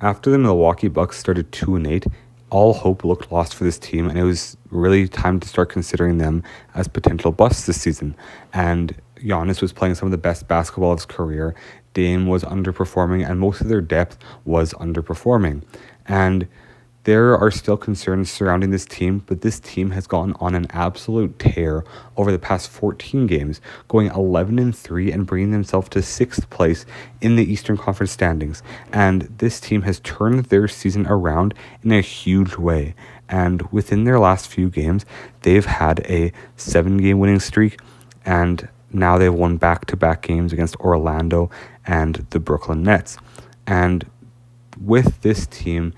After the Milwaukee Bucks started 2-8, all hope looked lost for this team, and it was really time to start considering them as potential busts this season. And Giannis was playing some of the best basketball of his career. Dame was underperforming, and most of their depth was underperforming. And there are still concerns surrounding this team, but this team has gone on an absolute tear over the past 14 games, going 11-3 and bringing themselves to 6th place in the Eastern Conference standings. And this team has turned their season around in a huge way. And within their last few games, they've had a 7-game winning streak, and now they've won back-to-back games against Orlando and the Brooklyn Nets. And with this team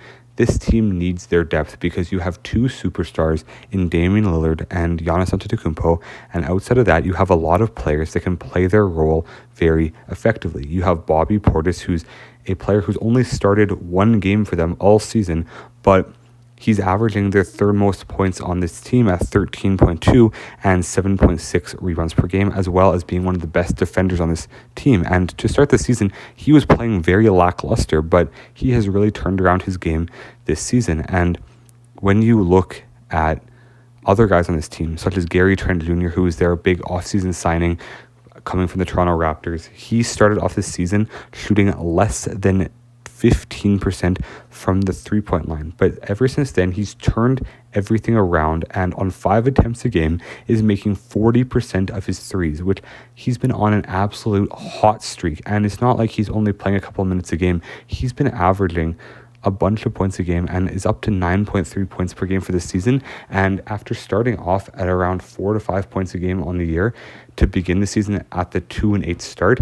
needs their depth because you have two superstars in Damian Lillard and Giannis Antetokounmpo, and outside of that, you have a lot of players that can play their role very effectively. You have Bobby Portis, who's a player who's only started one game for them all season, but he's averaging their third most points on this team at 13.2 and 7.6 rebounds per game, as well as being one of the best defenders on this team. And to start the season, he was playing very lackluster, but he has really turned around his game this season. And when you look at other guys on this team, such as Gary Trent Jr., who was their big offseason signing coming from the Toronto Raptors, he started off this season shooting less than 15% from the three-point line. But ever since then, he's turned everything around, and on 5 attempts a game is making 40% of his threes, which he's been on an absolute hot streak. And it's not like he's only playing a couple minutes a game. He's been averaging a bunch of points a game and is up to 9.3 points per game for this season. And after starting off at around 4 to 5 points a game on the year to begin the season at the 2-8 start,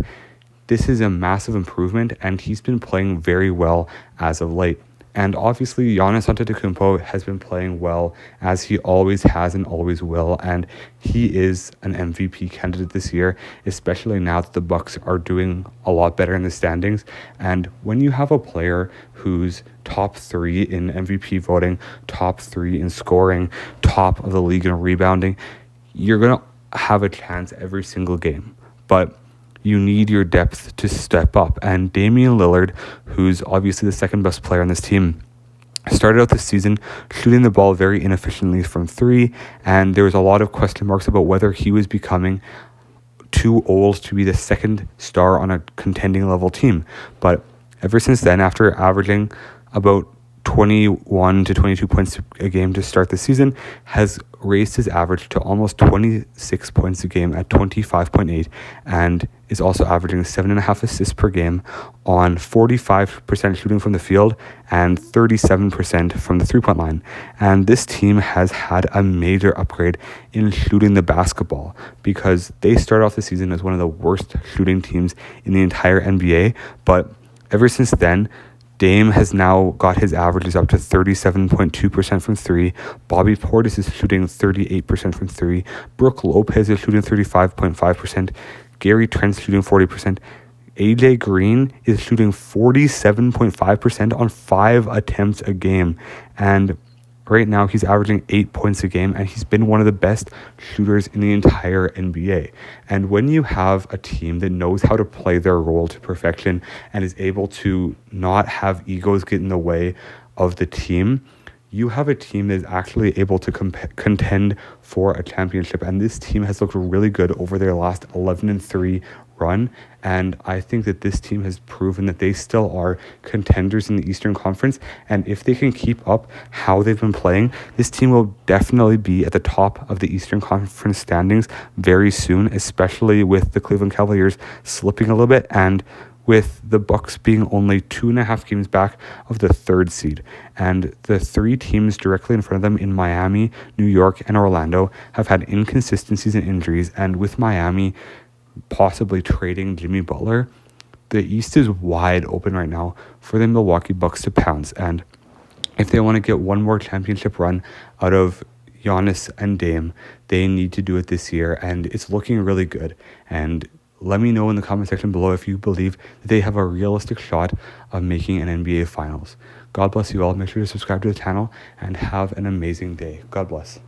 this is a massive improvement, and he's been playing very well as of late. And obviously, Giannis Antetokounmpo has been playing well, as he always has and always will, and he is an MVP candidate this year, especially now that the Bucks are doing a lot better in the standings. And when you have a player who's top 3 in MVP voting, top 3 in scoring, top of the league in rebounding, you're going to have a chance every single game. But you need your depth to step up. And Damian Lillard, who's obviously the second best player on this team, started out this season shooting the ball very inefficiently from 3, and there was a lot of question marks about whether he was becoming too old to be the second star on a contending level team. But ever since then, after averaging about 21 to 22 points a game to start the season, has raised his average to almost 26 points a game at 25.8, and is also averaging 7.5 assists per game on 45% shooting from the field and 37% from the three-point line. And this team has had a major upgrade in shooting the basketball, because they started off the season as one of the worst shooting teams in the entire NBA, but ever since then, Dame has now got his averages up to 37.2% from 3. Bobby Portis is shooting 38% from 3. Brook Lopez is shooting 35.5%. Gary Trent's shooting 40%. AJ Green is shooting 47.5% on 5 attempts a game. And right now he's averaging 8 points a game, and he's been one of the best shooters in the entire NBA. And when you have a team that knows how to play their role to perfection and is able to not have egos get in the way of the team, you have a team that is actually able to contend for a championship. And this team has looked really good over their last 11-3 run. And I think that this team has proven that they still are contenders in the Eastern Conference. And if they can keep up how they've been playing, this team will definitely be at the top of the Eastern Conference standings very soon, especially with the Cleveland Cavaliers slipping a little bit, and with the Bucks being only 2.5 games back of the 3rd seed. And the 3 teams directly in front of them in Miami, New York, and Orlando have had inconsistencies and injuries. And with Miami possibly trading Jimmy Butler, the East is wide open right now for the Milwaukee Bucks to pounce. And if they want to get one more championship run out of Giannis and Dame, they need to do it this year, and it's looking really good. And let me know in the comment section below if you believe that they have a realistic shot of making an NBA Finals. God bless you all. Make sure to subscribe to the channel and have an amazing day. God bless.